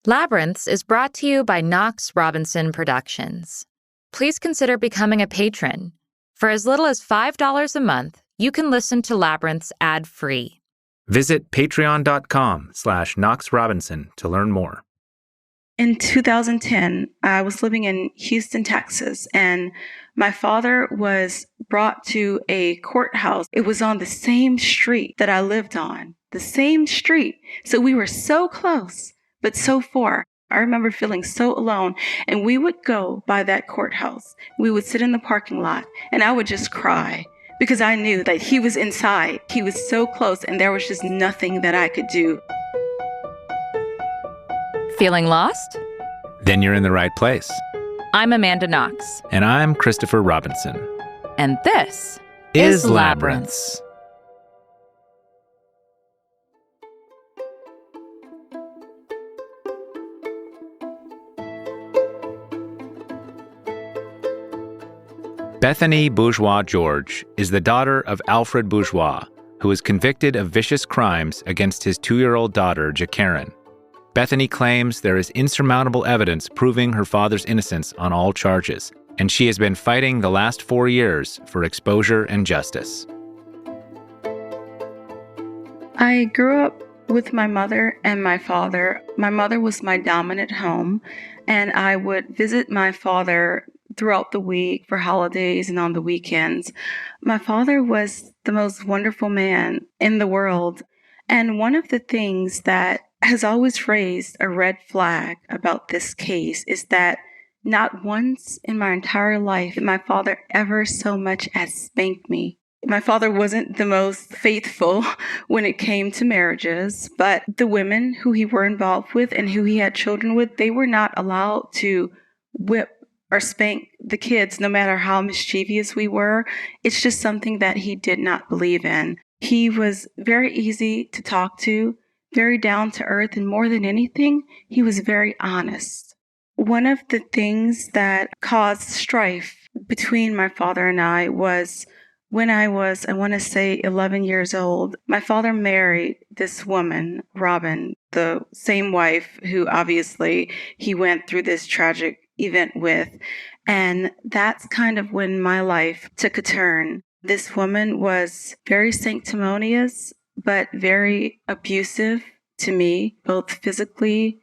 Labyrinths is brought to you by Knox Robinson Productions. Please consider becoming a patron. For as little as $5 a month, you can listen to Labyrinths ad-free. Visit patreon.com/Knox Robinson to learn more. In 2010, I was living in Houston, Texas, and my father was brought to a courthouse. It was on the same street that I lived on, the same street. So we were so close, but so far. I remember feeling so alone, and we would go by that courthouse. We would sit in the parking lot, and I would just cry because I knew that he was inside. He was so close, and there was just nothing that I could do. Feeling lost? Then you're in the right place. I'm Amanda Knox. And I'm Christopher Robinson. And this is Labyrinths. Bethany Bourgeois George is the daughter of Alfred Bourgeois, who was convicted of vicious crimes against his 2-year-old daughter, Jacqueline. Bethany claims there is insurmountable evidence proving her father's innocence on all charges, and she has been fighting the last 4 years for exposure and justice. I grew up with my mother and my father. My mother was my dominant home, and I would visit my father throughout the week for holidays and on the weekends. My father was the most wonderful man in the world. And one of the things that has always raised a red flag about this case is that not once in my entire life did my father ever so much as spank me. My father wasn't the most faithful when it came to marriages, but the women who he were involved with and who he had children with, they were not allowed to whip or spank the kids, no matter how mischievous we were. It's just something that he did not believe in. He was very easy to talk to, very down to earth, and more than anything, he was very honest. One of the things that caused strife between my father and I was when I was, 11 years old. My father married this woman, Robin, the same wife who obviously he went through this tragic event with. And that's kind of when my life took a turn. This woman was very sanctimonious, but very abusive to me, both physically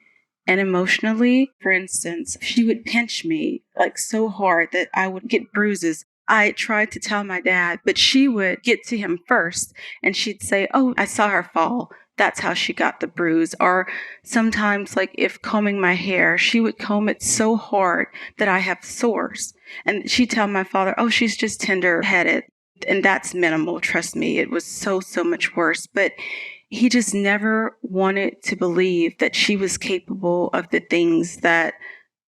and emotionally. For instance, she would pinch me like so hard that I would get bruises. I tried to tell my dad, but she would get to him first and she'd say, "Oh, I saw her fall. That's how she got the bruise." Or sometimes, like if combing my hair, she would comb it so hard that I have sores. And she'd tell my father, "Oh, she's just tender-headed." And that's minimal, trust me. It was so much worse. But he just never wanted to believe that she was capable of the things that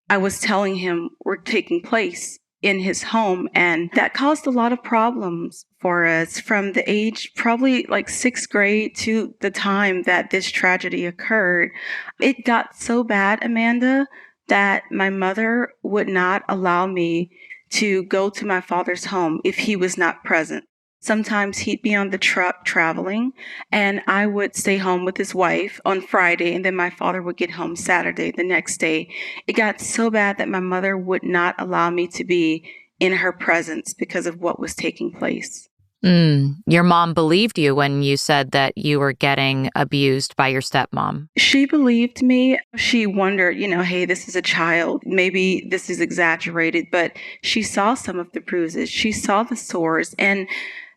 I was telling him were taking place in his home. And that caused a lot of problems for us from the age, probably like 6th grade to the time that this tragedy occurred. It got so bad, Amanda, that my mother would not allow me to go to my father's home if he was not present. Sometimes he'd be on the truck traveling, and I would stay home with his wife on Friday, and then my father would get home Saturday, the next day. It got so bad that my mother would not allow me to be in her presence because of what was taking place. Your mom believed you when you said that you were getting abused by your stepmom. She believed me. She wondered, hey, this is a child. Maybe this is exaggerated, but she saw some of the bruises. She saw the sores, and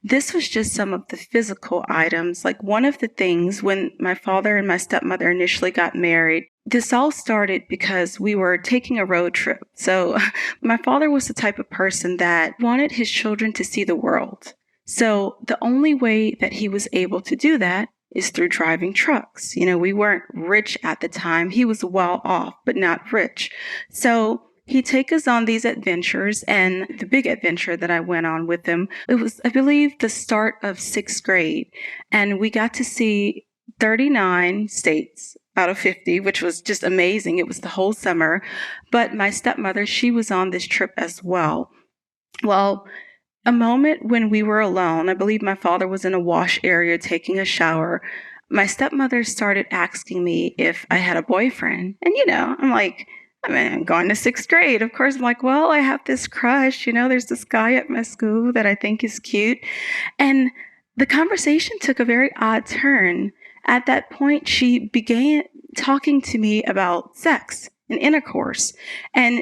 this was just some of the physical items. Like one of the things when my father and my stepmother initially got married, this all started because we were taking a road trip. So my father was the type of person that wanted his children to see the world. So the only way that he was able to do that is through driving trucks. We weren't rich at the time. He was well off, but not rich. So he'd take us on these adventures, and the big adventure that I went on with him, it was, I believe, the start of 6th grade. And we got to see 39 states out of 50, which was just amazing. It was the whole summer. But my stepmother, she was on this trip as well. Well, a moment when we were alone, I believe my father was in a wash area taking a shower. my stepmother started asking me if I had a boyfriend. And, I'm like, I'm going to sixth grade. Of course, I'm like, well, I have this crush. There's this guy at my school that I think is cute. And the conversation took a very odd turn. At that point, she began talking to me about sex and intercourse, and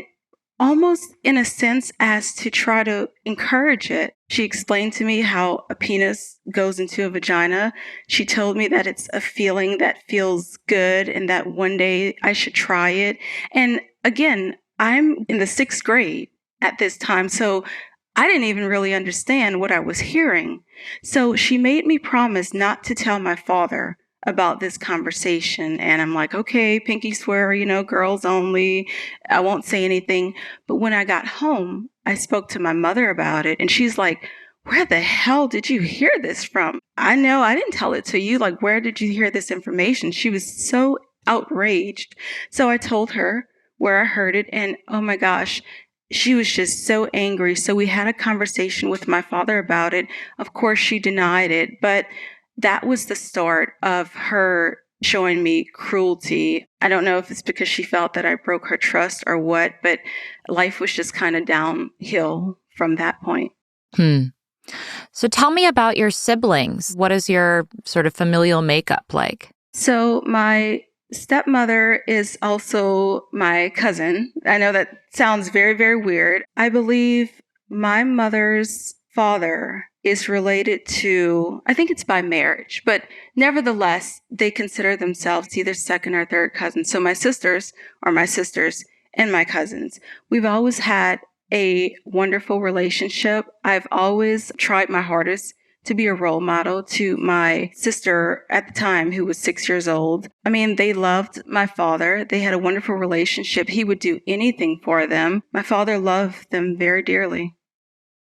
almost in a sense as to try to encourage it. She explained to me how a penis goes into a vagina. She told me that it's a feeling that feels good and that one day I should try it. And again, I'm in the sixth grade at this time, so I didn't even really understand what I was hearing. So she made me promise not to tell my father about this conversation. And I'm like, okay, pinky swear, girls only. I won't say anything. But when I got home, I spoke to my mother about it. And she's like, where the hell did you hear this from? I know I didn't tell it to you. Like, where did you hear this information? She was so outraged. So I told her where I heard it. And oh my gosh, she was just so angry. So we had a conversation with my father about it. Of course, she denied it, but that was the start of her showing me cruelty. I don't know if it's because she felt that I broke her trust or what, but life was just kind of downhill from that point. So tell me about your siblings. What is your sort of familial makeup like? So my stepmother is also my cousin. I know that sounds very, very weird. I believe my mother's father is related to, I think it's by marriage, but nevertheless, they consider themselves either second or third cousins. So my sisters are my sisters and my cousins. We've always had a wonderful relationship. I've always tried my hardest to be a role model to my sister at the time, who was 6 years old. I mean, they loved my father. They had a wonderful relationship. He would do anything for them. My father loved them very dearly.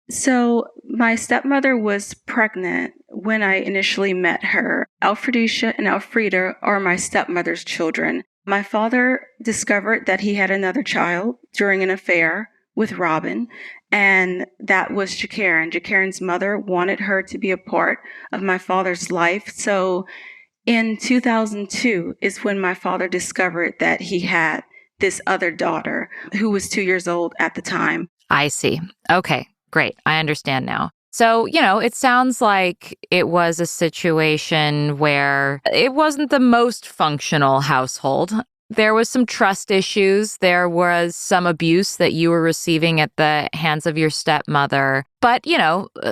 So my stepmother was pregnant when I initially met her. Alfredicia and Alfreda are my stepmother's children. My father discovered that he had another child during an affair with Robin, and that was Jacaren. Jacaren's mother wanted her to be a part of my father's life. So in 2002 is when my father discovered that he had this other daughter who was 2 years old at the time. I see. Okay. Great. I understand now. So, it sounds like it was a situation where it wasn't the most functional household. There was some trust issues. There was some abuse that you were receiving at the hands of your stepmother. But,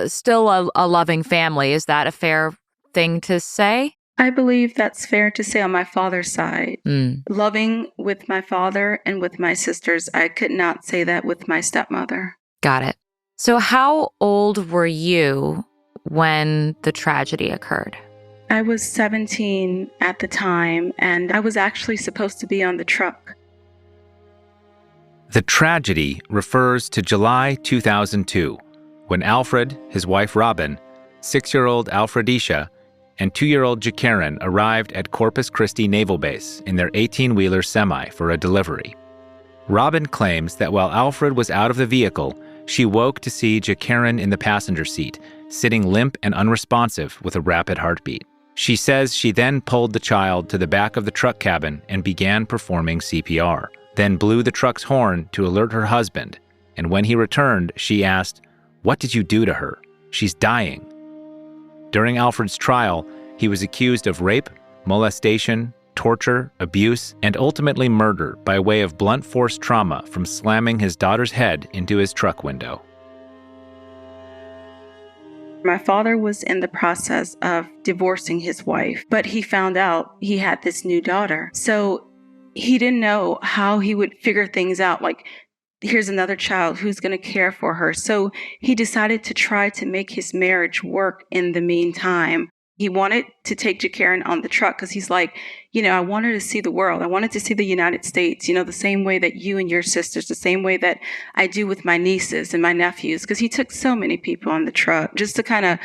still a loving family. Is that a fair thing to say? I believe that's fair to say on my father's side. Loving with my father and with my sisters. I could not say that with my stepmother. Got it. So how old were you when the tragedy occurred? I was 17 at the time, and I was actually supposed to be on the truck. The tragedy refers to July 2002, when Alfred, his wife Robin, 6-year-old Alfredicia, and 2-year-old Jacaren arrived at Corpus Christi Naval Base in their 18-wheeler semi for a delivery. Robin claims that while Alfred was out of the vehicle, she woke to see Jacaren in the passenger seat, sitting limp and unresponsive with a rapid heartbeat. She says she then pulled the child to the back of the truck cabin and began performing CPR, then blew the truck's horn to alert her husband. And when he returned, she asked, "What did you do to her? She's dying." During Alfred's trial, he was accused of rape, molestation, torture, abuse, and ultimately murder by way of blunt force trauma from slamming his daughter's head into his truck window. My father was in the process of divorcing his wife, but he found out he had this new daughter. So he didn't know how he would figure things out. Like, here's another child, who's going to care for her? So he decided to try to make his marriage work in the meantime. He wanted to take Jacaren on the truck because he's like, I wanted to see the world. I wanted to see the United States, the same way that you and your sisters, the same way that I do with my nieces and my nephews, because he took so many people on the truck just to kind of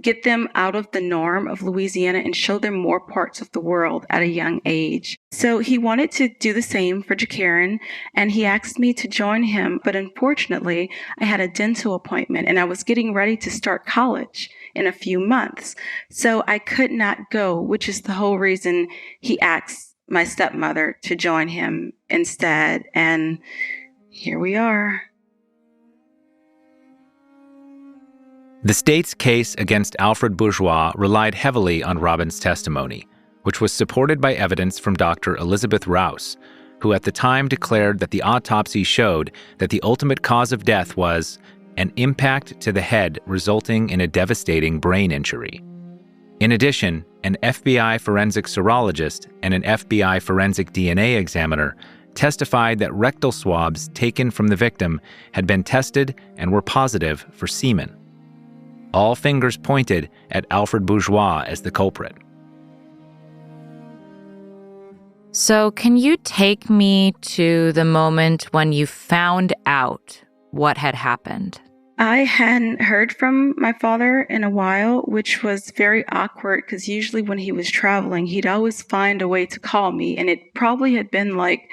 get them out of the norm of Louisiana and show them more parts of the world at a young age. So he wanted to do the same for Jacaren, and he asked me to join him. But unfortunately, I had a dental appointment and I was getting ready to start college in a few months. So I could not go, which is the whole reason he asked my stepmother to join him instead. And here we are. The state's case against Alfred Bourgeois relied heavily on Robin's testimony, which was supported by evidence from Dr. Elizabeth Rouse, who at the time declared that the autopsy showed that the ultimate cause of death was an impact to the head resulting in a devastating brain injury. In addition, an FBI forensic serologist and an FBI forensic DNA examiner testified that rectal swabs taken from the victim had been tested and were positive for semen. All fingers pointed at Alfred Bourgeois as the culprit. So can you take me to the moment when you found out what had happened? I hadn't heard from my father in a while, which was very awkward because usually when he was traveling, he'd always find a way to call me. And it probably had been like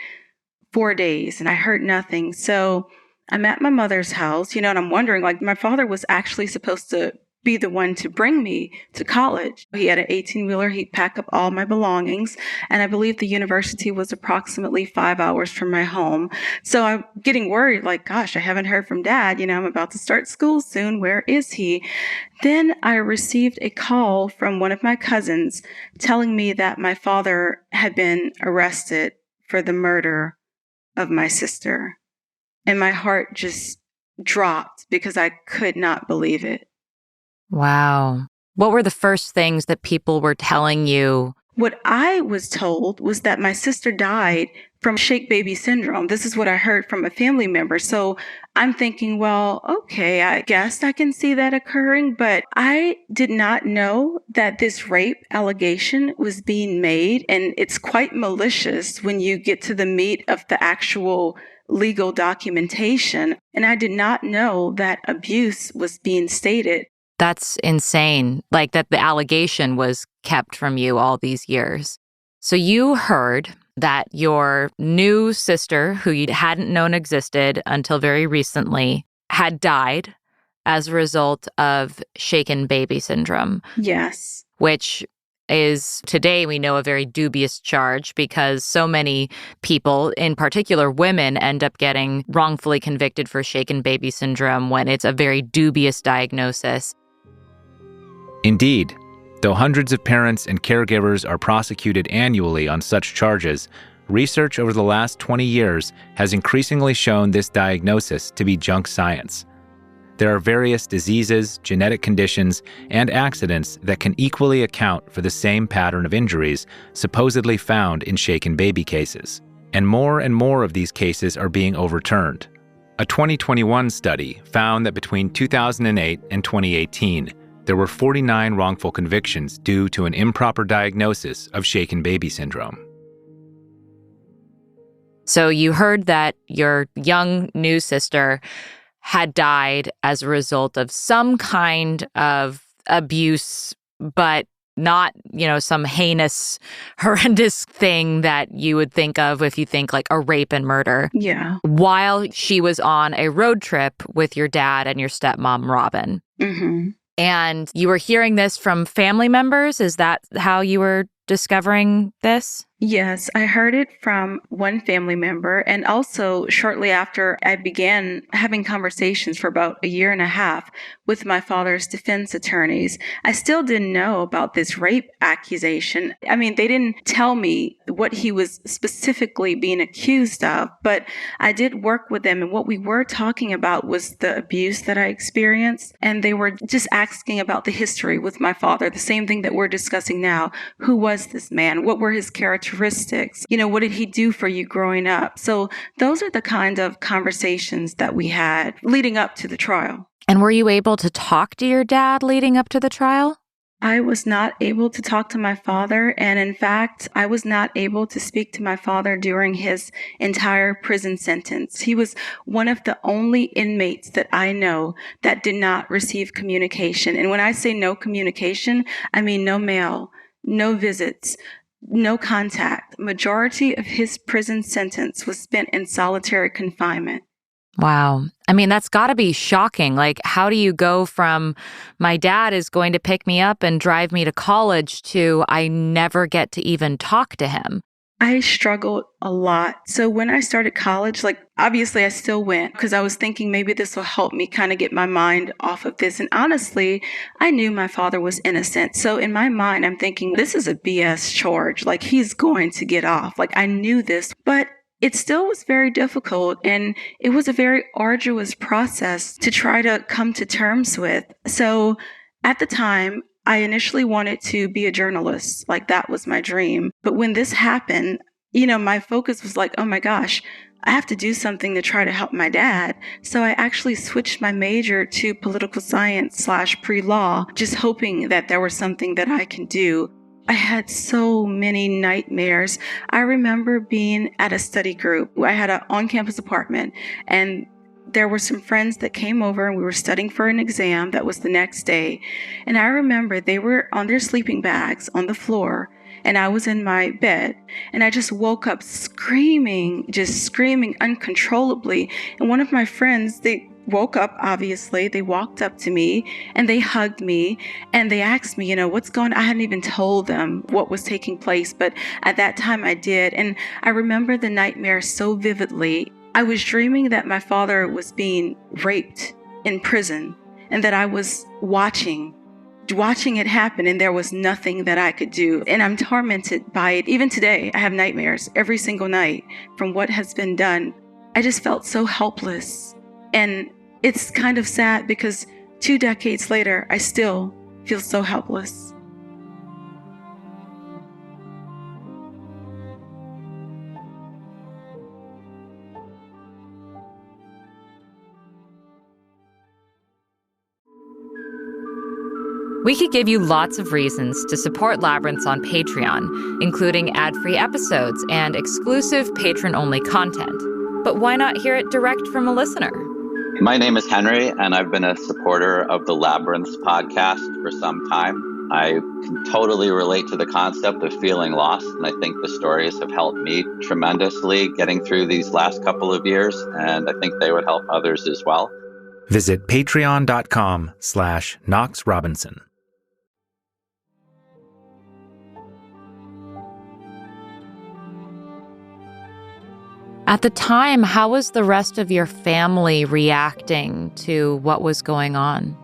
4 days and I heard nothing. So I'm at my mother's house, and I'm wondering, like, my father was actually supposed to be the one to bring me to college. He had an 18-wheeler. He'd pack up all my belongings. And I believe the university was approximately 5 hours from my home. So I'm getting worried, like, gosh, I haven't heard from Dad. I'm about to start school soon. Where is he? Then I received a call from one of my cousins telling me that my father had been arrested for the murder of my sister. And my heart just dropped because I could not believe it. Wow. What were the first things that people were telling you? What I was told was that my sister died from shake baby syndrome. This is what I heard from a family member. So I'm thinking, well, okay, I guess I can see that occurring. But I did not know that this rape allegation was being made. And it's quite malicious when you get to the meat of the actual legal documentation. And I did not know that abuse was being stated. That's insane, like that the allegation was kept from you all these years. So you heard that your new sister, who you hadn't known existed until very recently, had died as a result of shaken baby syndrome. Yes. Which is today we know a very dubious charge because so many people, in particular women, end up getting wrongfully convicted for shaken baby syndrome when it's a very dubious diagnosis. Indeed, though hundreds of parents and caregivers are prosecuted annually on such charges, research over the last 20 years has increasingly shown this diagnosis to be junk science. There are various diseases, genetic conditions, and accidents that can equally account for the same pattern of injuries supposedly found in shaken baby cases. And more of these cases are being overturned. A 2021 study found that between 2008 and 2018, there were 49 wrongful convictions due to an improper diagnosis of shaken baby syndrome. So you heard that your young new sister had died as a result of some kind of abuse, but not, some heinous, horrendous thing that you would think of if you think like a rape and murder. Yeah. While she was on a road trip with your dad and your stepmom, Robin. Mm-hmm. And you were hearing this from family members? Is that how you were discovering this? Yes, I heard it from one family member. And also shortly after, I began having conversations for about a year and a half with my father's defense attorneys. I still didn't know about this rape accusation. I mean, they didn't tell me what he was specifically being accused of, but I did work with them. And what we were talking about was the abuse that I experienced. And they were just asking about the history with my father, the same thing that we're discussing now. Who was this man? What were his characteristics? What did he do for you growing up? So those are the kind of conversations that we had leading up to the trial. And were you able to talk to your dad leading up to the trial? I was not able to talk to my father. And in fact, I was not able to speak to my father during his entire prison sentence. He was one of the only inmates that I know that did not receive communication. And when I say no communication, I mean no mail, no visits, no contact. Majority of his prison sentence was spent in solitary confinement. Wow. I mean, that's got to be shocking. Like, how do you go from my dad is going to pick me up and drive me to college to I never get to even talk to him? I struggled a lot. So when I started college, like obviously I still went because I was thinking maybe this will help me kind of get my mind off of this. And honestly, I knew my father was innocent. So in my mind, I'm thinking this is a BS charge. Like he's going to get off. Like I knew this, but it still was very difficult. And it was a very arduous process to try to come to terms with. So at the time, I initially wanted to be a journalist. Like that was my dream. But when this happened, my focus was like, oh my gosh, I have to do something to try to help my dad. So I actually switched my major to political science / pre-law, just hoping that there was something that I can do. I had so many nightmares. I remember being at a study group. I had an on-campus apartment, and there were some friends that came over and we were studying for an exam that was the next day. And I remember they were on their sleeping bags on the floor and I was in my bed and I just woke up screaming uncontrollably. And one of my friends, they woke up, obviously, they walked up to me and they hugged me and they asked me, what's going on? I hadn't even told them what was taking place, but at that time I did. And I remember the nightmare so vividly. I was dreaming that my father was being raped in prison and that I was watching it happen and there was nothing that I could do. And I'm tormented by it. Even today, I have nightmares every single night from what has been done. I just felt so helpless. And it's kind of sad because 2 decades later, I still feel so helpless. We could give you lots of reasons to support Labyrinths on Patreon, including ad-free episodes and exclusive patron-only content. But why not hear it direct from a listener? My name is Henry, and I've been a supporter of the Labyrinths podcast for some time. I can totally relate to the concept of feeling lost, and I think the stories have helped me tremendously getting through these last couple of years, and I think they would help others as well. Visit patreon.com/Knox Robinson. At the time, how was the rest of your family reacting to what was going on?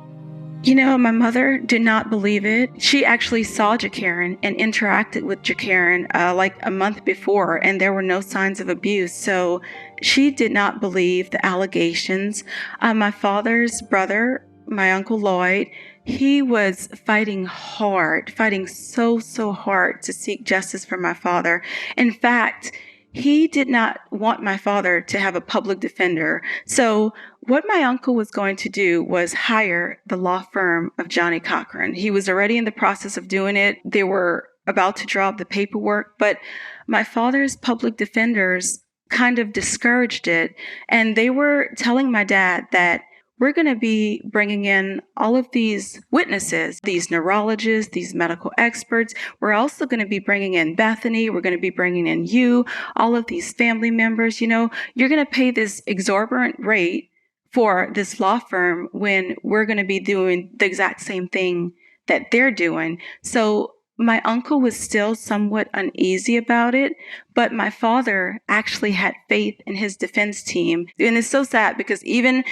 My mother did not believe it. She actually saw Jacaren and interacted with Jacaren like a month before, and there were no signs of abuse. So she did not believe the allegations. My father's brother, my Uncle Lloyd, he was fighting so hard to seek justice for my father. In fact, he did not want my father to have a public defender. So what my uncle was going to do was hire the law firm of Johnny Cochran. He was already in the process of doing it. They were about to draw up the paperwork, but my father's public defenders kind of discouraged it. And they were telling my dad that we're going to be bringing in all of these witnesses, these neurologists, these medical experts. We're also going to be bringing in Bethany. We're going to be bringing in you, all of these family members. You're going to pay this exorbitant rate for this law firm when we're going to be doing the exact same thing that they're doing. So my uncle was still somewhat uneasy about it, but my father actually had faith in his defense team. And it's so sad because even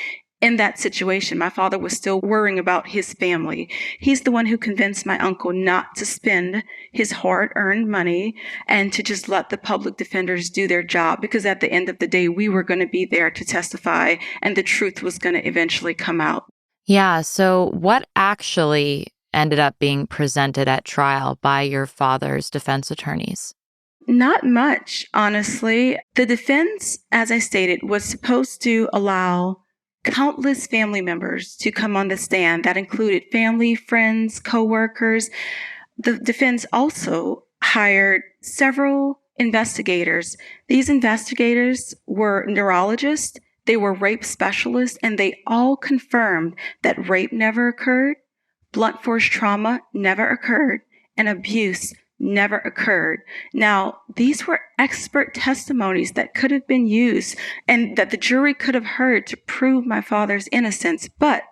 in that situation, my father was still worrying about his family. He's the one who convinced my uncle not to spend his hard-earned money and to just let the public defenders do their job, because at the end of the day, we were going to be there to testify and the truth was going to eventually come out. Yeah, so what actually ended up being presented at trial by your father's defense attorneys? Not much, honestly. The defense, as I stated, was supposed to allow countless family members to come on the stand. That included family, friends, coworkers. The defense also hired several investigators. These investigators were neurologists, they were rape specialists, and they all confirmed that rape never occurred, blunt force trauma never occurred, and abuse never occurred. Now, these were expert testimonies that could have been used and that the jury could have heard to prove my father's innocence, but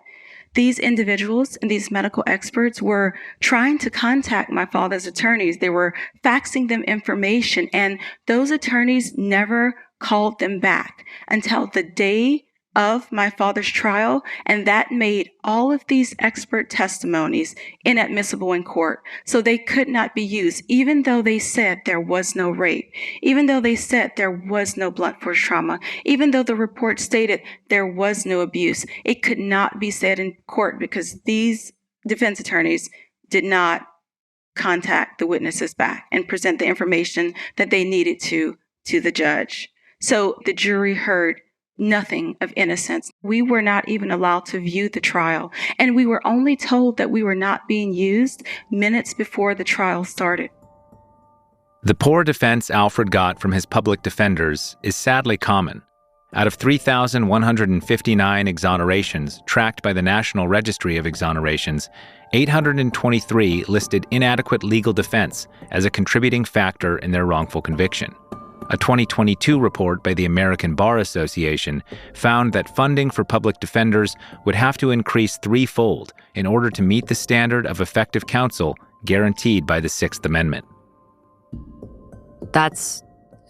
these individuals and these medical experts were trying to contact my father's attorneys. They were faxing them information, and those attorneys never called them back until the day of my father's trial, and that made all of these expert testimonies inadmissible in court. So they could not be used, even though they said there was no rape, even though they said there was no blunt force trauma, even though the report stated there was no abuse. It could not be said in court because these defense attorneys did not contact the witnesses back and present the information that they needed to the judge. So the jury heard nothing of innocence. We were not even allowed to view the trial, and we were only told that we were not being used minutes before the trial started. The poor defense Alfred got from his public defenders is sadly common. Out of 3,159 exonerations tracked by the National Registry of Exonerations, 823 listed inadequate legal defense as a contributing factor in their wrongful conviction. A 2022 report by the American Bar Association found that funding for public defenders would have to increase threefold in order to meet the standard of effective counsel guaranteed by the Sixth Amendment. That's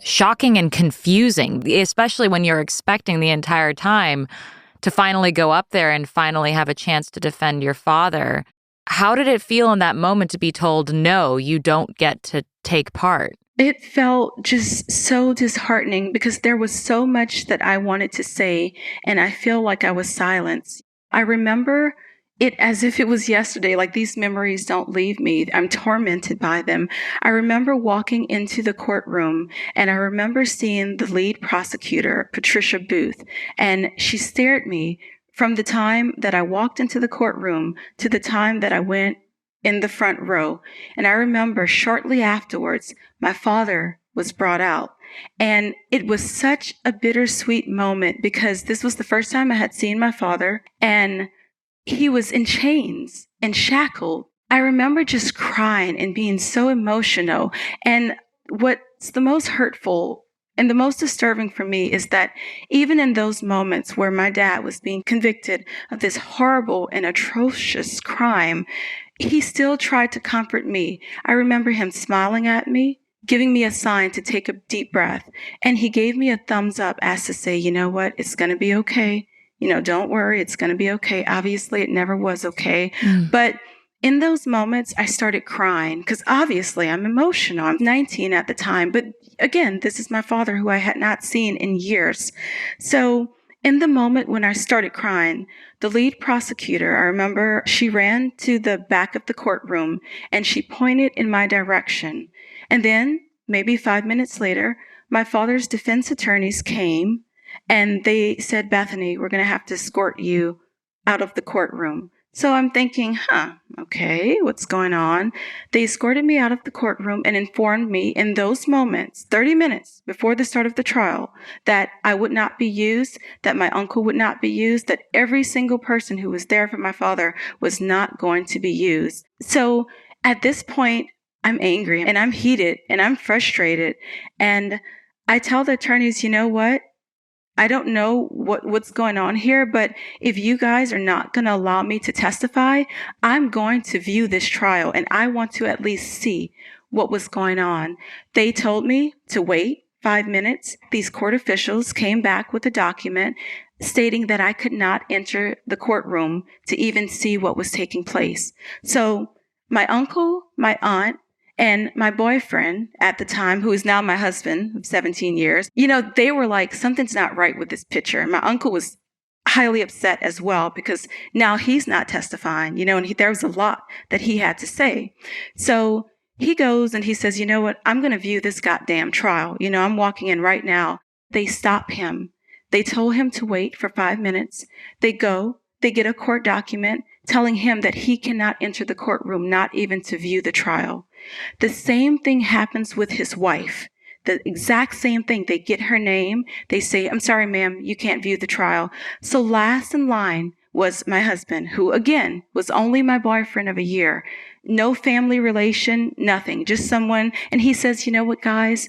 shocking and confusing, especially when you're expecting the entire time to finally go up there and finally have a chance to defend your father. How did it feel in that moment to be told, no, you don't get to take part? It felt just so disheartening because there was so much that I wanted to say, and I feel like I was silenced. I remember it as if it was yesterday, like these memories don't leave me. I'm tormented by them. I remember walking into the courtroom, and I remember seeing the lead prosecutor, Patricia Booth, and she stared at me from the time that I walked into the courtroom to the time that I went in the front row. And I remember shortly afterwards, my father was brought out. And it was such a bittersweet moment because this was the first time I had seen my father, and he was in chains and shackled. I remember just crying and being so emotional. And what's the most hurtful and the most disturbing for me is that even in those moments where my dad was being convicted of this horrible and atrocious crime, he still tried to comfort me. I remember him smiling at me, giving me a sign to take a deep breath. And he gave me a thumbs up as to say, you know what, it's going to be okay. Don't worry, it's going to be okay. Obviously, it never was okay. But in those moments, I started crying because obviously I'm emotional. I'm 19 at the time. But again, this is my father who I had not seen in years. So in the moment when I started crying, the lead prosecutor, I remember she ran to the back of the courtroom and she pointed in my direction. And then maybe 5 minutes later, my father's defense attorneys came and they said, Bethany, we're going to have to escort you out of the courtroom. So I'm thinking, okay, what's going on? They escorted me out of the courtroom and informed me in those moments, 30 minutes before the start of the trial, that I would not be used, that my uncle would not be used, that every single person who was there for my father was not going to be used. So at this point, I'm angry and I'm heated and I'm frustrated. And I tell the attorneys, you know what? I don't know what's going on here, but if you guys are not going to allow me to testify, I'm going to view this trial and I want to at least see what was going on. They told me to wait 5 minutes. These court officials came back with a document stating that I could not enter the courtroom to even see what was taking place. So my uncle, my aunt, and my boyfriend at the time, who is now my husband of 17 years, they were like, something's not right with this picture. My uncle was highly upset as well because now he's not testifying, and there was a lot that he had to say. So he goes and he says, you know what, I'm going to view this goddamn trial. I'm walking in right now. They stop him. They told him to wait for 5 minutes. They go, they get a court document telling him that he cannot enter the courtroom, not even to view the trial. The same thing happens with his wife. The exact same thing. They get her name. They say, I'm sorry, ma'am, you can't view the trial. So last in line was my husband, who again was only my boyfriend of a year. no family relation, nothing, just someone. And he says, you know what, guys,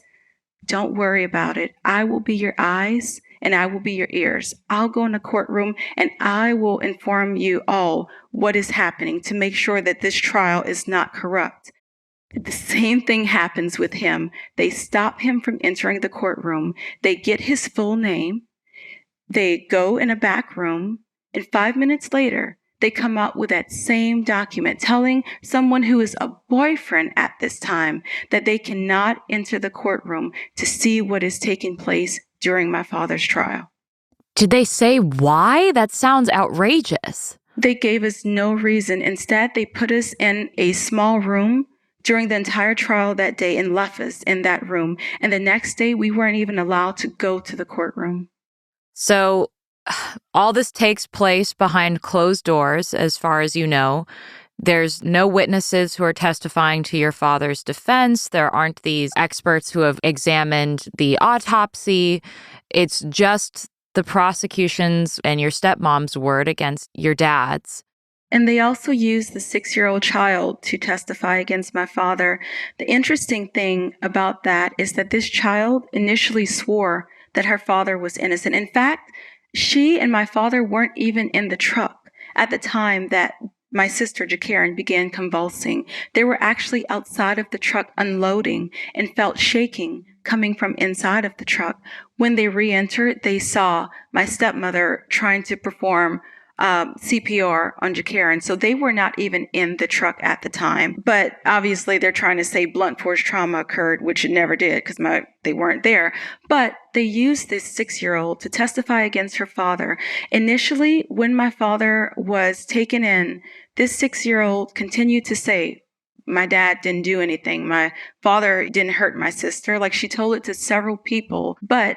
don't worry about it. I will be your eyes and I will be your ears. I'll go in the courtroom and I will inform you all what is happening to make sure that this trial is not corrupt. The same thing happens with him. They stop him from entering the courtroom. They get his full name. They go in a back room, and 5 minutes later, they come out with that same document telling someone who is a boyfriend at this time that they cannot enter the courtroom to see what is taking place during my father's trial. Did they say why? That sounds outrageous. They gave us no reason. Instead, they put us in a small room during the entire trial that day and left us in that room. And the next day, we weren't even allowed to go to the courtroom. So all this takes place behind closed doors, as far as you know. There's no witnesses who are testifying to your father's defense. There aren't these experts who have examined the autopsy. It's just the prosecution's and your stepmom's word against your dad's. And they also used the 6-year-old child to testify against my father. The interesting thing about that is that this child initially swore that her father was innocent. In fact, she and my father weren't even in the truck at the time that my sister, Jacaren, began convulsing. They were actually outside of the truck unloading and felt shaking coming from inside of the truck. When they re-entered, they saw my stepmother trying to perform CPR on Jacaren. So they were not even in the truck at the time. But obviously they're trying to say blunt force trauma occurred, which it never did because they weren't there. But they used this 6-year-old to testify against her father. Initially, when my father was taken in, this 6-year-old continued to say, my dad didn't do anything. My father didn't hurt my sister. Like, she told it to several people. But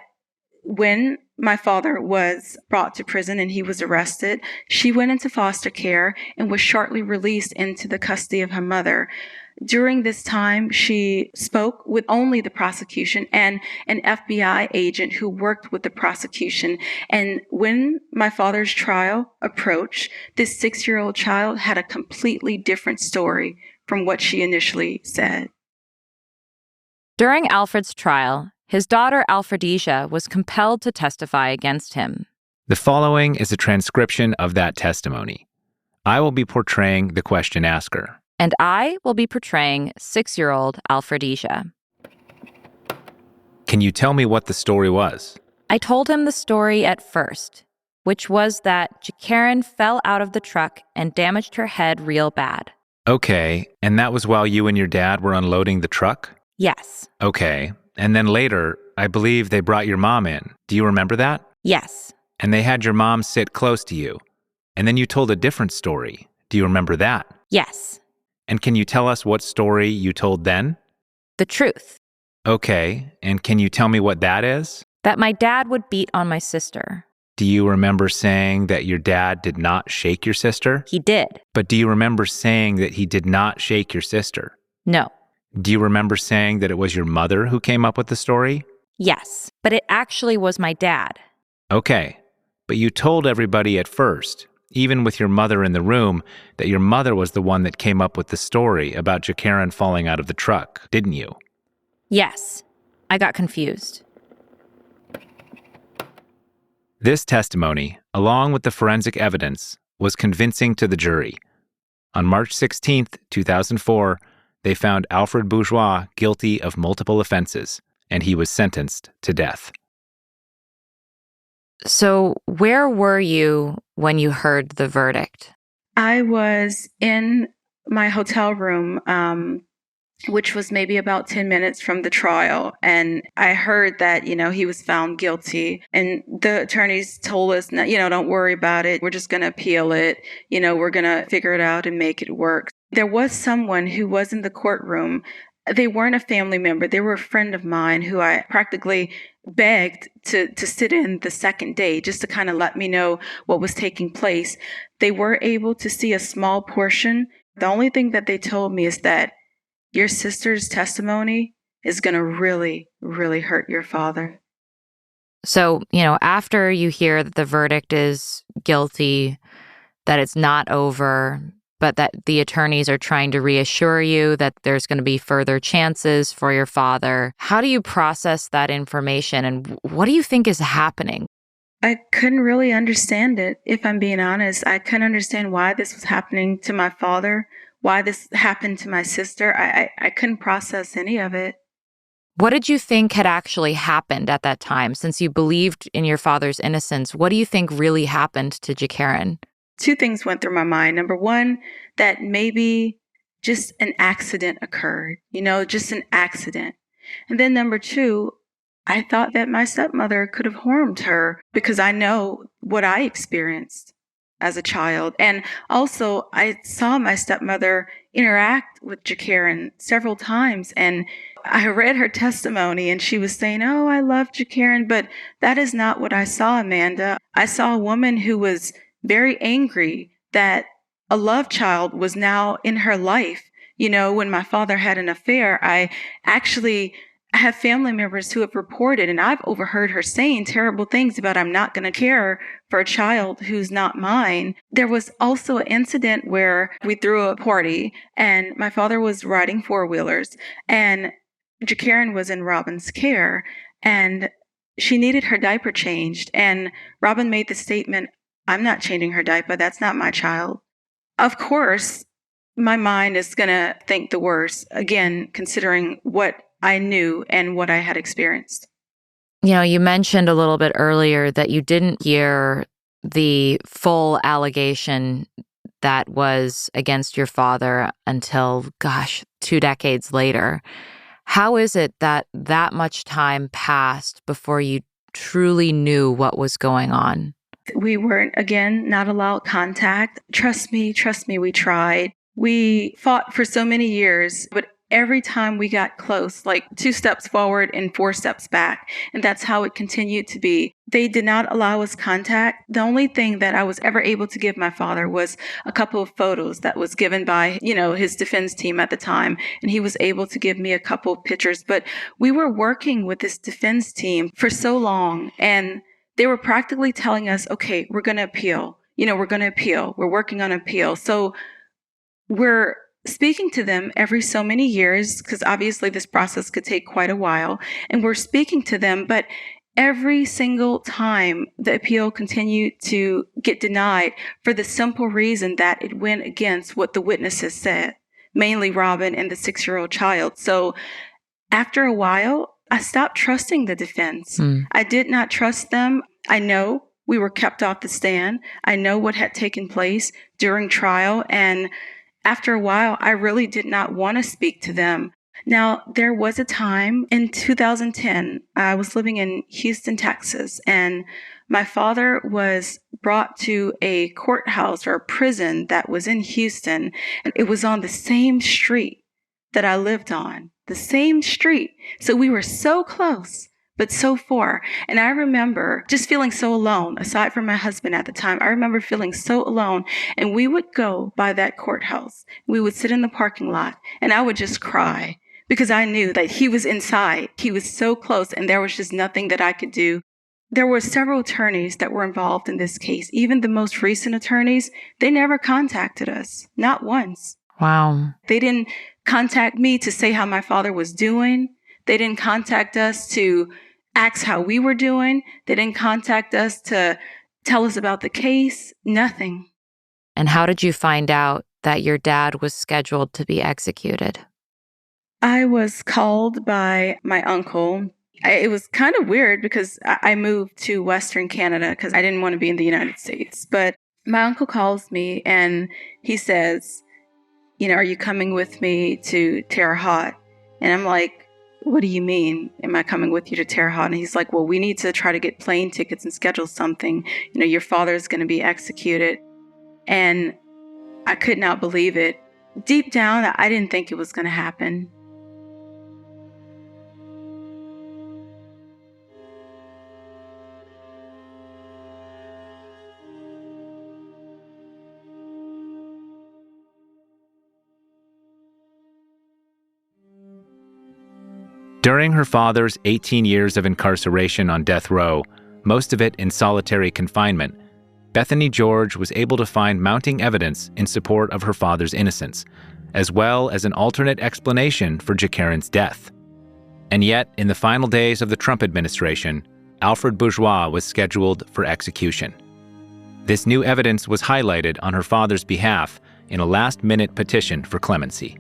when my father was brought to prison and he was arrested, she went into foster care and was shortly released into the custody of her mother. During this time, she spoke with only the prosecution and an FBI agent who worked with the prosecution. And when my father's trial approached, this 6-year-old child had a completely different story from what she initially said. During Alfred's trial, his daughter Alfredesia was compelled to testify against him. The following is a transcription of that testimony. I will be portraying the question asker. And I will be portraying 6-year-old Alfredesia. Can you tell me what the story was? I told him the story at first, which was that Jacaren fell out of the truck and damaged her head real bad. Okay, and that was while you and your dad were unloading the truck? Yes. Okay, and then later, I believe they brought your mom in. Do you remember that? Yes. And they had your mom sit close to you. And then you told a different story. Do you remember that? Yes. And can you tell us what story you told then? The truth. Okay, and can you tell me what that is? That my dad would beat on my sister. Do you remember saying that your dad did not shake your sister? He did. But do you remember saying that he did not shake your sister? No. Do you remember saying that it was your mother who came up with the story? Yes, but it actually was my dad. Okay, but you told everybody at first, even with your mother in the room, that your mother was the one that came up with the story about Jacaren falling out of the truck, didn't you? Yes. I got confused. This testimony, along with the forensic evidence, was convincing to the jury. On March 16, 2004, they found Alfred Bourgeois guilty of multiple offenses, and he was sentenced to death. So where were you when you heard the verdict? I was in my hotel room, which was maybe about 10 minutes from the trial. And I heard that, he was found guilty. And the attorneys told us, don't worry about it. We're just going to appeal it. We're going to figure it out and make it work. There was someone who was in the courtroom. They weren't a family member. They were a friend of mine who I practically begged to sit in the second day just to kind of let me know what was taking place. They were able to see a small portion. The only thing that they told me is that your sister's testimony is going to really, really hurt your father. So, after you hear that the verdict is guilty, that it's not over, but that the attorneys are trying to reassure you that there's going to be further chances for your father. How do you process that information, and what do you think is happening? I couldn't really understand it, if I'm being honest. I couldn't understand why this was happening to my father, why this happened to my sister. I couldn't process any of it. What did you think had actually happened at that time? Since you believed in your father's innocence, what do you think really happened to Jacaren? Two things went through my mind. Number one, that maybe just an accident occurred, just an accident. And then number two, I thought that my stepmother could have harmed her because I know what I experienced as a child. And also, I saw my stepmother interact with Jacaren several times. And I read her testimony and she was saying, "Oh, I love Jacaren," but that is not what I saw, Amanda. I saw a woman who was very angry that a love child was now in her life. When my father had an affair, I have family members who have reported, and I've overheard her saying terrible things about, "I'm not going to care for a child who's not mine." There was also an incident where we threw a party and my father was riding four-wheelers and Jacaren was in Robin's care and she needed her diaper changed. And Robin made the statement, "I'm not changing her diaper. That's not my child." Of course, my mind is going to think the worst, again, considering what I knew and what I had experienced. You mentioned a little bit earlier that you didn't hear the full allegation that was against your father until, 2 decades later. How is it that much time passed before you truly knew what was going on? We weren't, again, not allowed contact. Trust me, we tried. We fought for so many years, but every time we got close, like 2 steps forward and 4 steps back. And that's how it continued to be. They did not allow us contact. The only thing that I was ever able to give my father was a couple of photos that was given by, his defense team at the time. And he was able to give me a couple of pictures. But we were working with this defense team for so long. And they were practically telling us, "Okay, we're going to appeal. We're going to appeal. We're working on appeal." So we're speaking to them every so many years, because obviously this process could take quite a while. And we're speaking to them, but every single time the appeal continued to get denied for the simple reason that it went against what the witnesses said, mainly Robin and the 6-year-old child. So after a while, I stopped trusting the defense. I did not trust them. I know we were kept off the stand. I know what had taken place during trial. And after a while, I really did not want to speak to them. Now, there was a time in 2010, I was living in Houston, Texas, and my father was brought to a courthouse or a prison that was in Houston. And it was on the same street that I lived on, the same street. So we were so close, but so far. And I remember just feeling so alone, aside from my husband at the time. I remember feeling so alone. And we would go by that courthouse. We would sit in the parking lot and I would just cry because I knew that he was inside. He was so close and there was just nothing that I could do. There were several attorneys that were involved in this case. Even the most recent attorneys, they never contacted us, not once. Wow. They didn't contact me to say how my father was doing. They didn't contact us to ask how we were doing. They didn't contact us to tell us about the case. Nothing. And how did you find out that your dad was scheduled to be executed? I was called by my uncle. It was kind of weird because I moved to Western Canada because I didn't want to be in the United States. But my uncle calls me and he says, "Are you coming with me to Terre Haute?" And I'm like, "What do you mean? Am I coming with you to Terre Haute?" And he's like, "Well, we need to try to get plane tickets and schedule something. Your father's going to be executed." And I could not believe it. Deep down, I didn't think it was going to happen. During her father's 18 years of incarceration on death row, most of it in solitary confinement, Bethany George was able to find mounting evidence in support of her father's innocence, as well as an alternate explanation for Jacqueren's death. And yet, in the final days of the Trump administration, Alfred Bourgeois was scheduled for execution. This new evidence was highlighted on her father's behalf in a last-minute petition for clemency.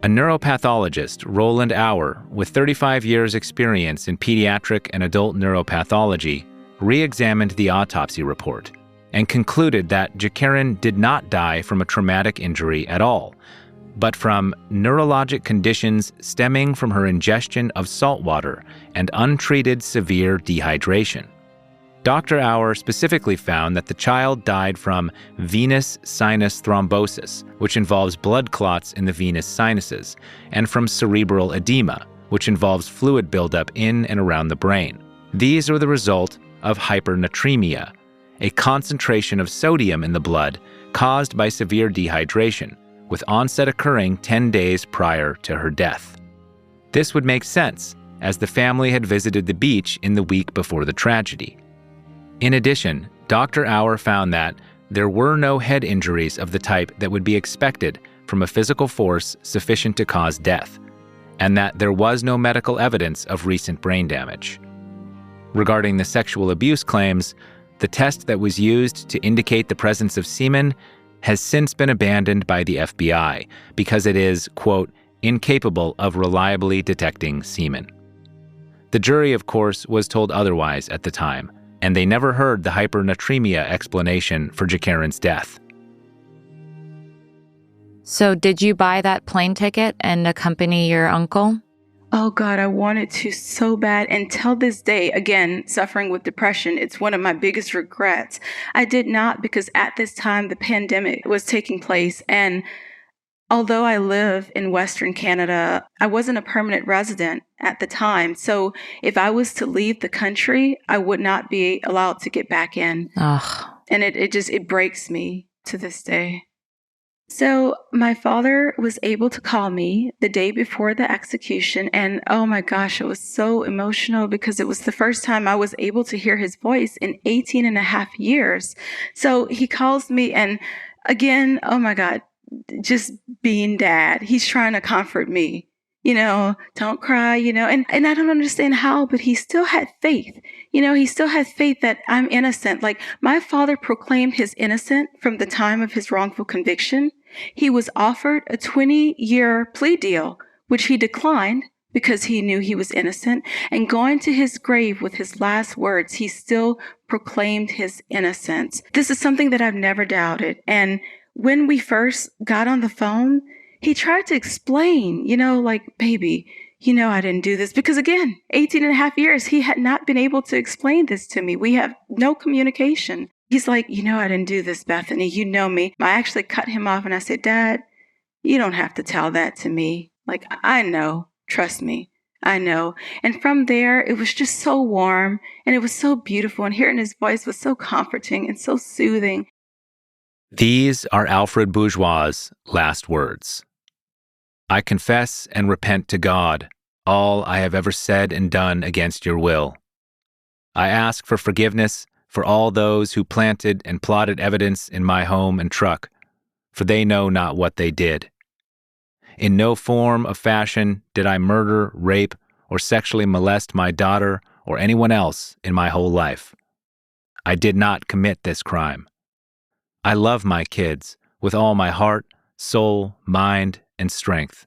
A neuropathologist, Roland Auer, with 35 years' experience in pediatric and adult neuropathology, re-examined the autopsy report and concluded that Jacqueren did not die from a traumatic injury at all, but from neurologic conditions stemming from her ingestion of salt water and untreated severe dehydration. Dr. Auer specifically found that the child died from venous sinus thrombosis, which involves blood clots in the venous sinuses, and from cerebral edema, which involves fluid buildup in and around the brain. These are the result of hypernatremia, a concentration of sodium in the blood caused by severe dehydration, with onset occurring 10 days prior to her death. This would make sense, as the family had visited the beach in the week before the tragedy. In addition, Dr. Auer found that there were no head injuries of the type that would be expected from a physical force sufficient to cause death, and that there was no medical evidence of recent brain damage. Regarding the sexual abuse claims, the test that was used to indicate the presence of semen has since been abandoned by the FBI because it is, quote, incapable of reliably detecting semen. The jury, of course, was told otherwise at the time, and they never heard the hypernatremia explanation for Jacqueren's death. So did you buy that plane ticket and accompany your uncle? Oh God, I wanted to so bad. And till this day, again, suffering with depression, it's one of my biggest regrets. I did not, because at this time, the pandemic was taking place. And although I live in Western Canada, I wasn't a permanent resident at the time. So if I was to leave the country, I would not be allowed to get back in. Ugh. And it breaks me to this day. So my father was able to call me the day before the execution. And oh my gosh, it was so emotional because it was the first time I was able to hear his voice in 18 and a half years. So he calls me, and again, oh my God, just being dad, he's trying to comfort me. Don't cry, and I don't understand how, but he still had faith. He still had faith that I'm innocent. Like, my father proclaimed his innocent from the time of his wrongful conviction. He was offered a 20-year plea deal, which he declined because he knew he was innocent. And going to his grave with his last words, he still proclaimed his innocence. This is something that I've never doubted. And when we first got on the phone, he tried to explain, like, baby, I didn't do this. Because again, 18 and a half years, he had not been able to explain this to me. We have no communication. He's like, I didn't do this, Bethany. You know me. I actually cut him off and I said, Dad, you don't have to tell that to me. Like, I know. Trust me. I know. And from there, it was just so warm and it was so beautiful. And hearing his voice was so comforting and so soothing. These are Alfred Bourgeois' last words. I confess and repent to God all I have ever said and done against your will. I ask for forgiveness for all those who planted and plotted evidence in my home and truck, for they know not what they did. In no form of fashion did I murder, rape, or sexually molest my daughter or anyone else in my whole life. I did not commit this crime. I love my kids with all my heart, soul, mind, and strength.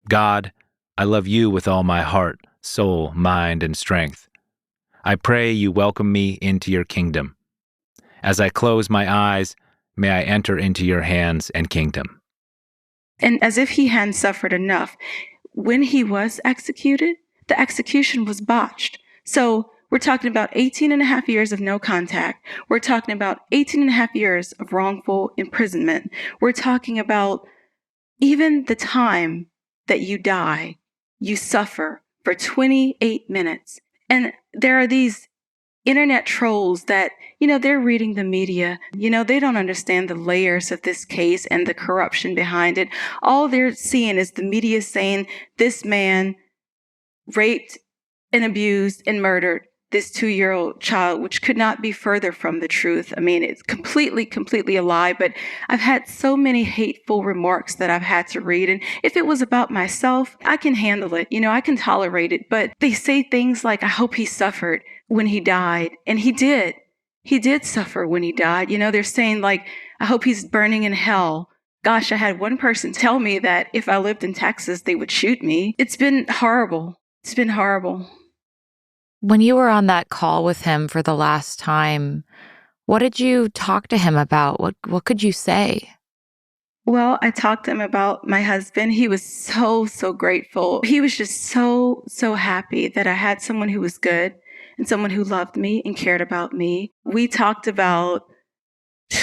God, I love you with all my heart, soul, mind, and strength. I pray you welcome me into your kingdom. As I close my eyes, may I enter into your hands and kingdom. And as if he hadn't suffered enough, when he was executed, the execution was botched. So we're talking about 18 and a half years of no contact. We're talking about 18 and a half years of wrongful imprisonment. We're talking about even the time that you die, you suffer for 28 minutes. And there are these internet trolls that, they're reading the media. They don't understand the layers of this case and the corruption behind it. All they're seeing is the media saying this man raped and abused and murdered this 2-year-old child, which could not be further from the truth. I mean, it's completely a lie, but I've had so many hateful remarks that I've had to read. And if it was about myself, I can handle it. I can tolerate it. But they say things like, I hope he suffered when he died. And he did. He did suffer when he died. They're saying like, I hope he's burning in hell. Gosh, I had one person tell me that if I lived in Texas, they would shoot me. It's been horrible. It's been horrible. When you were on that call with him for the last time, what did you talk to him about? What could you say? Well, I talked to him about my husband. He was so grateful. He was just so happy that I had someone who was good and someone who loved me and cared about me. We talked about,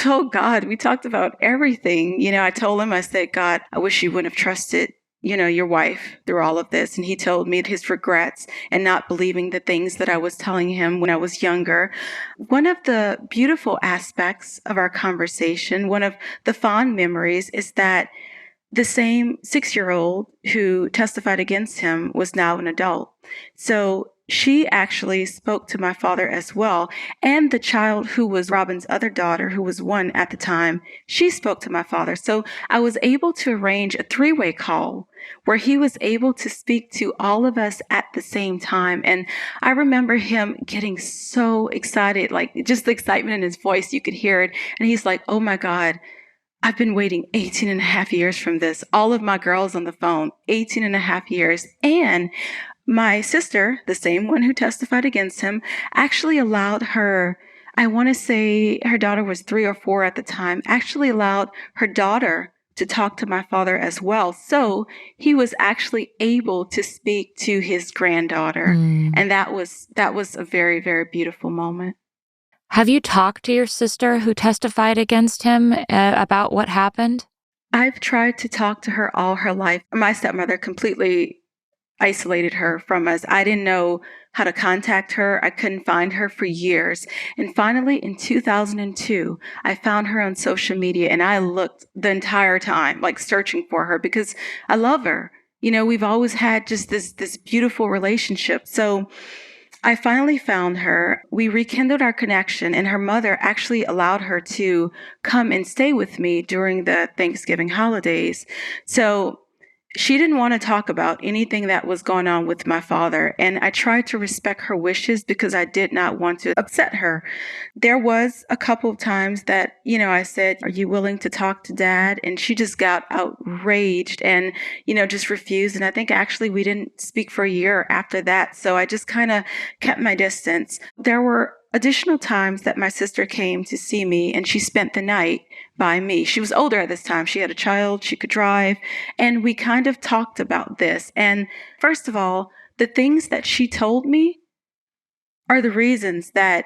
oh God, we talked about everything. I told him, I said, God, I wish you wouldn't have trusted your wife through all of this. And he told me his regrets and not believing the things that I was telling him when I was younger. One of the beautiful aspects of our conversation, one of the fond memories, is that the same 6-year-old who testified against him was now an adult. So she actually spoke to my father as well. And the child who was Robin's other daughter, who was 1 at the time, she spoke to my father. So I was able to arrange a 3-way call where he was able to speak to all of us at the same time. And I remember him getting so excited, like just the excitement in his voice, you could hear it. And he's like, oh my God, I've been waiting 18 and a half years from this. All of my girls on the phone, 18 and a half years. And my sister, the same one who testified against him, actually allowed her, I want to say her daughter was 3 or 4 at the time, actually allowed her daughter to talk to my father as well. So he was actually able to speak to his granddaughter. And that was a very, very beautiful moment. Have you talked to your sister who testified against him about what happened? I've tried to talk to her all her life. My stepmother completely isolated her from us. I didn't know how to contact her. I couldn't find her for years. And finally, in 2002, I found her on social media and I looked the entire time, like searching for her because I love her. We've always had just this beautiful relationship. So I finally found her. We rekindled our connection, and her mother actually allowed her to come and stay with me during the Thanksgiving holidays. So she didn't want to talk about anything that was going on with my father, and I tried to respect her wishes because I did not want to upset her. There was a couple of times that, I said, are you willing to talk to Dad? And she just got outraged and, just refused. And I think actually we didn't speak for a year after that. So I just kind of kept my distance. There were additional times that my sister came to see me and she spent the night by me. She was older at this time. She had a child, she could drive, and we kind of talked about this. And first of all, the things that she told me are the reasons that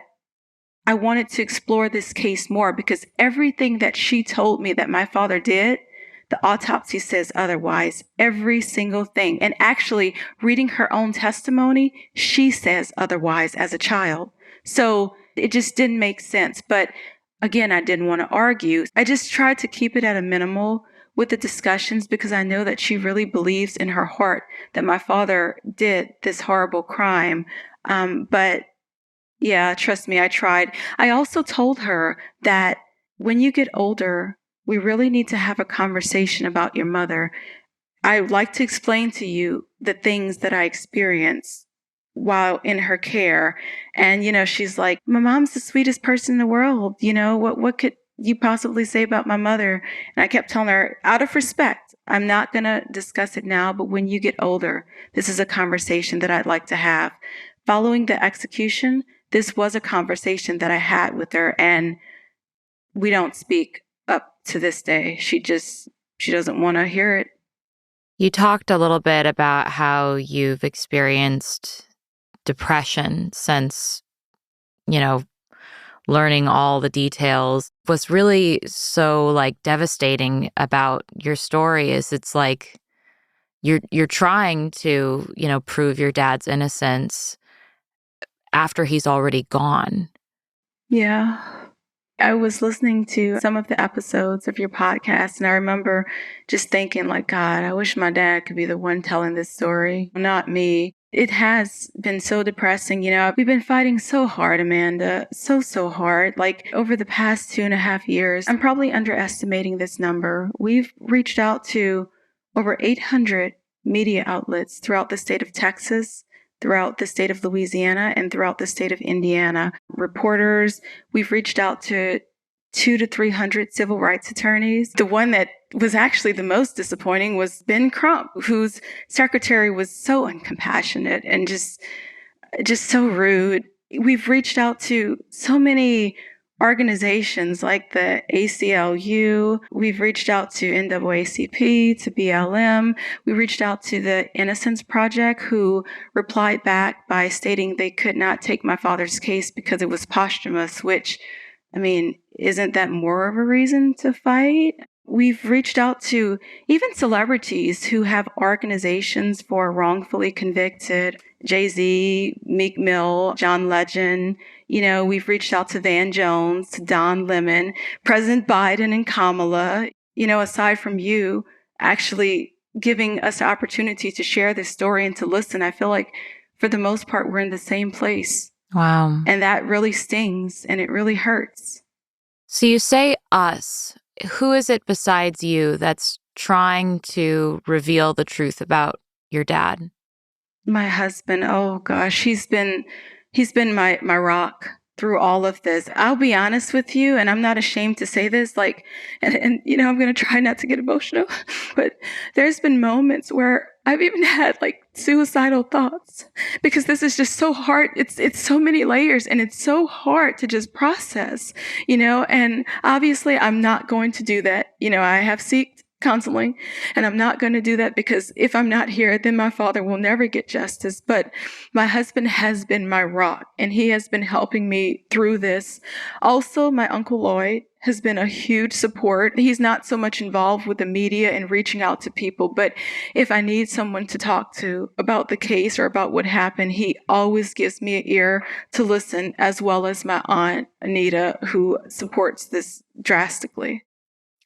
I wanted to explore this case more, because everything that she told me that my father did, the autopsy says otherwise, every single thing. And actually, reading her own testimony, she says otherwise as a child. So it just didn't make sense. But again, I didn't want to argue. I just tried to keep it at a minimal with the discussions because I know that she really believes in her heart that my father did this horrible crime. But yeah, trust me, I tried. I also told her that when you get older, we really need to have a conversation about your mother. I would like to explain to you the things that I experienced while in her care. And, she's like, my mom's the sweetest person in the world. What could you possibly say about my mother? And I kept telling her, out of respect, I'm not going to discuss it now, but when you get older, this is a conversation that I'd like to have. Following the execution, this was a conversation that I had with her, and we don't speak up to this day. She doesn't want to hear it. You talked a little bit about how you've experienced depression since, learning all the details. What's really so devastating about your story is it's like you're trying to, prove your dad's innocence after he's already gone. Yeah. I was listening to some of the episodes of your podcast, and I remember just thinking God, I wish my dad could be the one telling this story, not me. It has been so depressing. We've been fighting so hard, Amanda, so hard. Like over the past 2.5 years, I'm probably underestimating this number. We've reached out to over 800 media outlets throughout the state of Texas, throughout the state of Louisiana, and throughout the state of Indiana. Reporters, we've reached out to 200 to 300 civil rights attorneys. The one that was actually the most disappointing was Ben Crump, whose secretary was so uncompassionate and just so rude. We've reached out to so many organizations like the ACLU. We've reached out to NAACP, to BLM. We reached out to the Innocence Project, who replied back by stating they could not take my father's case because it was posthumous, which, isn't that more of a reason to fight? We've reached out to even celebrities who have organizations for wrongfully convicted. Jay-Z, Meek Mill, John Legend. We've reached out to Van Jones, to Don Lemon, President Biden and Kamala. Aside from you actually giving us the opportunity to share this story and to listen, I feel like for the most part, we're in the same place. Wow. And that really stings and it really hurts. So you say us. Who is it besides you that's trying to reveal the truth about your dad? My husband, oh gosh, he's been my rock through all of this. I'll be honest with you, and I'm not ashamed to say this, and I'm going to try not to get emotional, but there's been moments where I've even had suicidal thoughts because this is just so hard. It's so many layers and it's so hard to just process, and obviously I'm not going to do that. I have sought counseling, and I'm not going to do that because if I'm not here, then my father will never get justice. But my husband has been my rock, and he has been helping me through this. Also, my Uncle Lloyd has been a huge support. He's not so much involved with the media and reaching out to people, but if I need someone to talk to about the case or about what happened, he always gives me an ear to listen, as well as my aunt, Anita, who supports this drastically.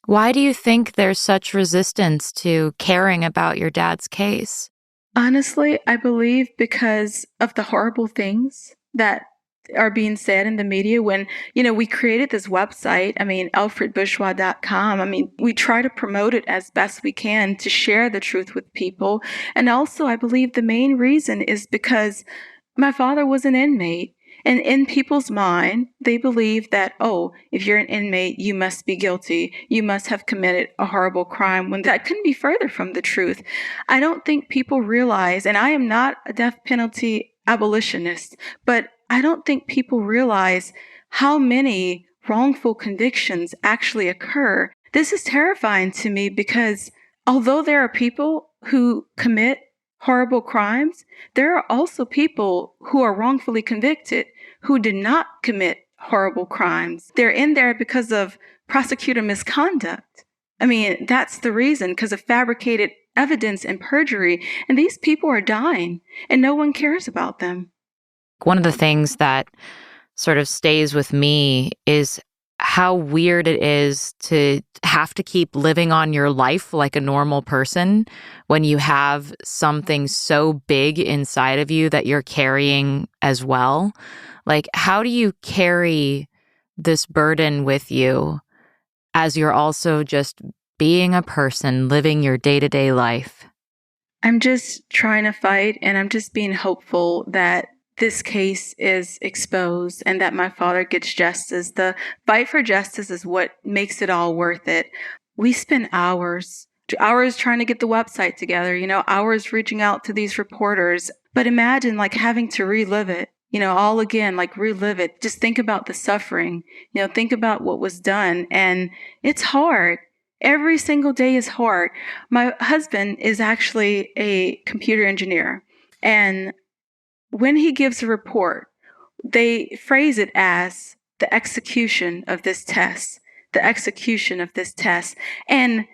Why do you think there's such resistance to caring about your dad's case? Honestly, I believe because of the horrible things that are being said in the media. When, we created this website, alfredbourgeois.com. We try to promote it as best we can to share the truth with people. And also, I believe the main reason is because my father was an inmate. And in people's mind, they believe that, if you're an inmate, you must be guilty. You must have committed a horrible crime, when that couldn't be further from the truth. I don't think people realize, and I am not a death penalty abolitionist, but I don't think people realize how many wrongful convictions actually occur. This is terrifying to me because although there are people who commit horrible crimes, there are also people who are wrongfully convicted who did not commit horrible crimes. They're in there because of prosecutor misconduct. That's the reason, because of fabricated evidence and perjury. And these people are dying and no one cares about them. One of the things that sort of stays with me is how weird it is to have to keep living on your life like a normal person when you have something so big inside of you that you're carrying as well. How do you carry this burden with you as you're also just being a person, living your day-to-day life? I'm just trying to fight, and I'm just being hopeful that this case is exposed and that my father gets justice. The fight for justice is what makes it all worth it. We spend hours trying to get the website together, hours reaching out to these reporters. But imagine having to relive it, all again, relive it. Just think about the suffering, think about what was done. And it's hard. Every single day is hard. My husband is actually a computer engineer, and when he gives a report, they phrase it as the execution of this test, the execution of this test. And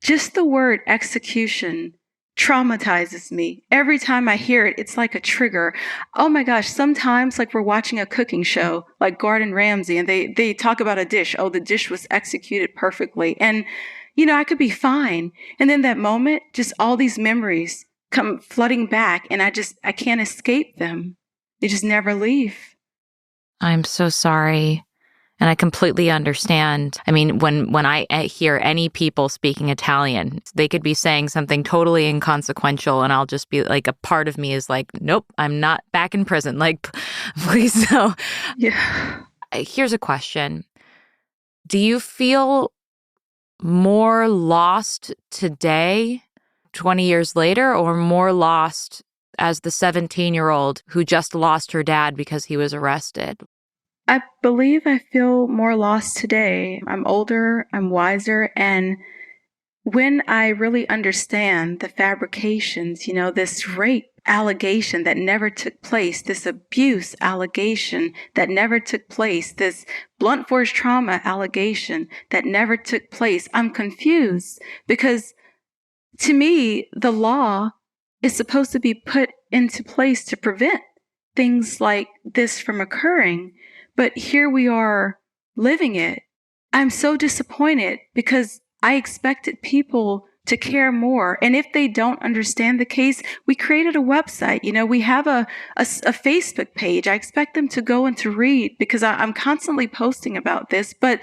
just the word execution traumatizes me. Every time I hear it, it's like a trigger. Oh my gosh, sometimes we're watching a cooking show like Gordon Ramsay, and they talk about a dish. Oh, the dish was executed perfectly. And, I could be fine. And then that moment, just all these memories come flooding back, and I can't escape them. They just never leave. I'm so sorry. And I completely understand. I mean, when I hear any people speaking Italian, they could be saying something totally inconsequential, and I'll just be like, a part of me is like, nope, I'm not back in prison. Like, please, no. Yeah. Here's a question. Do you feel more lost today, 20 years later, or more lost as the 17-year-old who just lost her dad because he was arrested? I believe I feel more lost today. I'm older, I'm wiser, and when I really understand the fabrications, this rape allegation that never took place, this abuse allegation that never took place, this blunt force trauma allegation that never took place, I'm confused because to me, the law is supposed to be put into place to prevent things like this from occurring. But here we are living it. I'm so disappointed because I expected people to care more. And if they don't understand the case, we created a website. We have a Facebook page. I expect them to go and to read because I'm constantly posting about this, but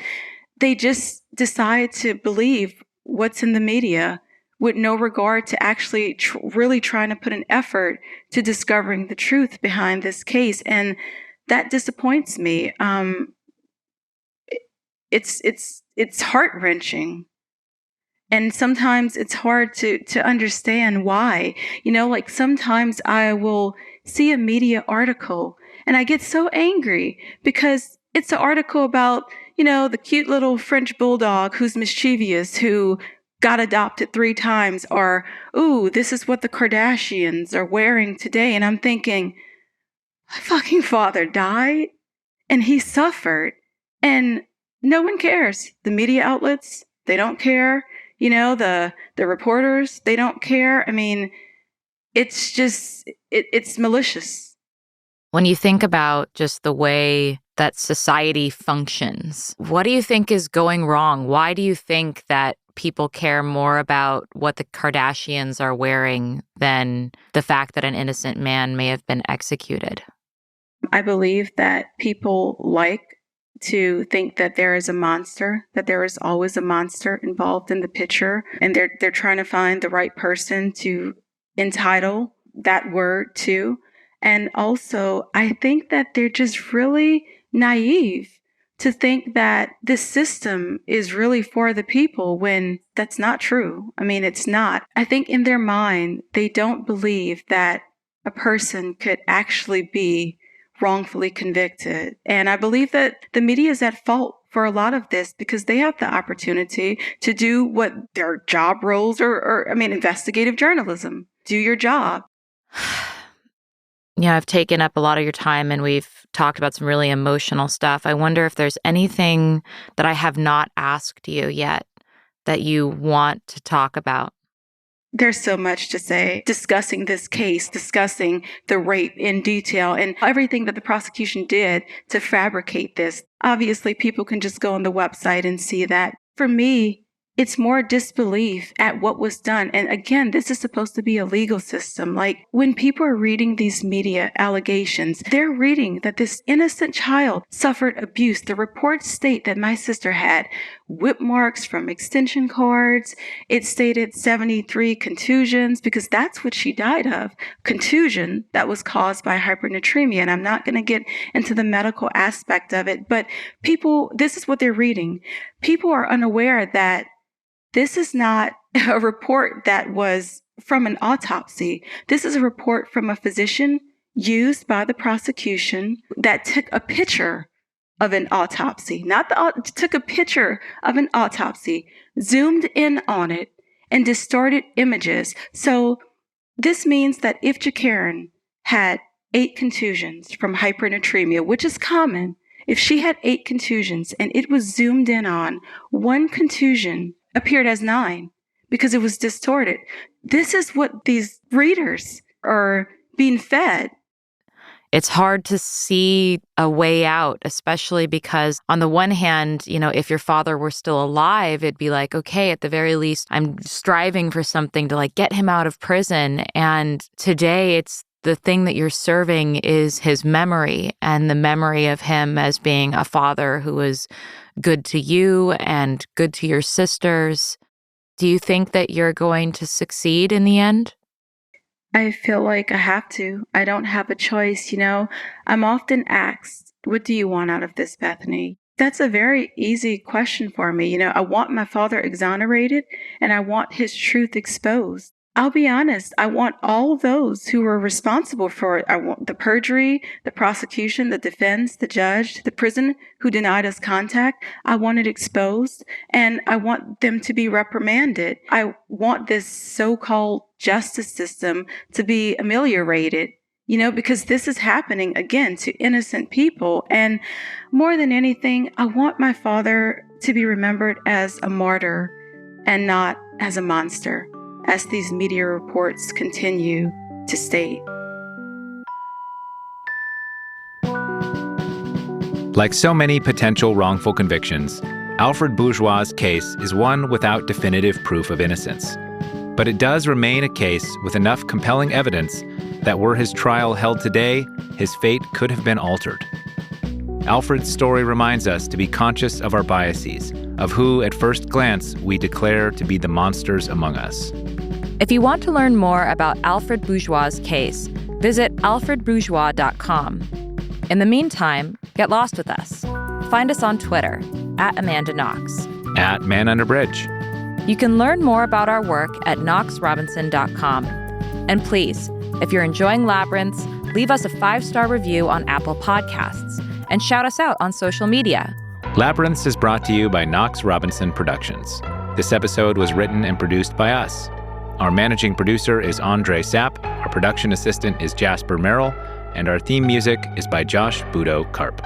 they just decide to believe what's in the media with no regard to actually really trying to put an effort to discovering the truth behind this case. And that disappoints me. It's heart-wrenching. And sometimes it's hard to understand why. Like sometimes I will see a media article and I get so angry because it's an article about, the cute little French bulldog who's mischievous, who got adopted 3 times, or, ooh, this is what the Kardashians are wearing today. And I'm thinking, my fucking father died and he suffered and no one cares. The media outlets, they don't care. The reporters, they don't care. I mean, it's just, it's malicious. When you think about just the way that society functions, what do you think is going wrong? Why do you think that people care more about what the Kardashians are wearing than the fact that an innocent man may have been executed? I believe that people like to think that there is a monster, that there is always a monster involved in the picture, and they're trying to find the right person to entitle that word to. And also, I think that they're just really naive to think that this system is really for the people when that's not true. I mean, it's not. I think in their mind, they don't believe that a person could actually be wrongfully convicted. And I believe that the media is at fault for a lot of this because they have the opportunity to do what their job roles are, investigative journalism. Do your job. Yeah, I've taken up a lot of your time and we've talked about some really emotional stuff. I wonder if there's anything that I have not asked you yet that you want to talk about. There's so much to say, discussing this case, discussing the rape in detail and everything that the prosecution did to fabricate this. Obviously, people can just go on the website and see that. For me, it's more disbelief at what was done. And again, this is supposed to be a legal system. Like when people are reading these media allegations, they're reading that this innocent child suffered abuse. The reports state that my sister had whip marks from extension cords. It stated 73 contusions because that's what she died of. Contusion that was caused by hypernatremia. And I'm not going to get into the medical aspect of it, but people, this is what they're reading. People are unaware that this is not a report that was from an autopsy. This is a report from a physician used by the prosecution that took a picture of an autopsy, took a picture of an autopsy, zoomed in on it, and distorted images. So this means that if Jacaren had 8 contusions from hypernatremia, which is common, if she had 8 contusions and it was zoomed in on, 1 contusion appeared as 9 because it was distorted. This is what these readers are being fed. It's hard to see a way out, especially because on the one hand, if your father were still alive, it'd be like, okay, at the very least, I'm striving for something to get him out of prison. And today it's the thing that you're serving is his memory and the memory of him as being a father who was good to you and good to your sisters. Do you think that you're going to succeed in the end? I feel like I have to. I don't have a choice. I'm often asked, what do you want out of this, Bethany? That's a very easy question for me. I want my father exonerated and I want his truth exposed. I'll be honest, I want all those who were responsible for it. I want the perjury, the prosecution, the defense, the judge, the prison who denied us contact. I want it exposed and I want them to be reprimanded. I want this so-called justice system to be ameliorated, because this is happening again to innocent people. And more than anything, I want my father to be remembered as a martyr and not as a monster, as these media reports continue to state. Like so many potential wrongful convictions, Alfred Bourgeois' case is one without definitive proof of innocence. But it does remain a case with enough compelling evidence that were his trial held today, his fate could have been altered. Alfred's story reminds us to be conscious of our biases, of who, at first glance, we declare to be the monsters among us. If you want to learn more about Alfred Bourgeois' case, visit alfredbourgeois.com. In the meantime, get lost with us. Find us on Twitter, @AmandaKnox. @ManUnderBridge. You can learn more about our work at knoxrobinson.com. And please, if you're enjoying Labyrinths, leave us a 5-star review on Apple Podcasts and shout us out on social media. Labyrinths is brought to you by Knox Robinson Productions. This episode was written and produced by us. Our managing producer is Andre Sapp, our production assistant is Jasper Merrill, and our theme music is by Josh Budo Karp.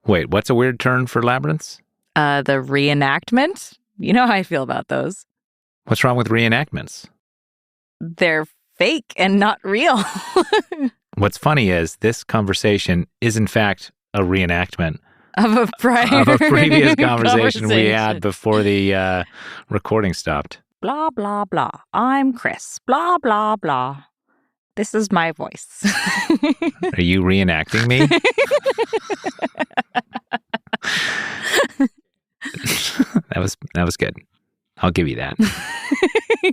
Wait, what's a weird turn for Labyrinths? The reenactment? You know how I feel about those. What's wrong with reenactments? They're fake and not real. What's funny is this conversation is, in fact, a reenactment of a previous conversation we had before the recording stopped. Blah, blah, blah. I'm Chris. Blah, blah, blah. This is my voice. Are you reenacting me? That was good. I'll give you that.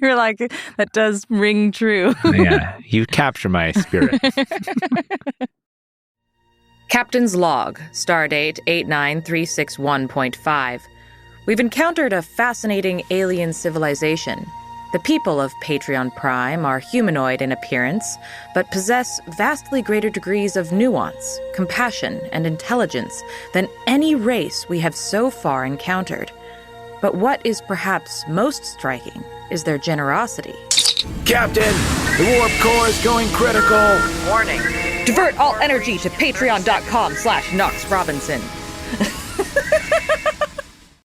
You're like, that does ring true. Yeah, you capture my spirit. Captain's Log, Stardate 89361.5. We've encountered a fascinating alien civilization. The people of Patreon Prime are humanoid in appearance, but possess vastly greater degrees of nuance, compassion, and intelligence than any race we have so far encountered. But what is perhaps most striking is their generosity. Captain, the warp core is going critical. Warning. Divert all energy to patreon.com/Knox Robinson.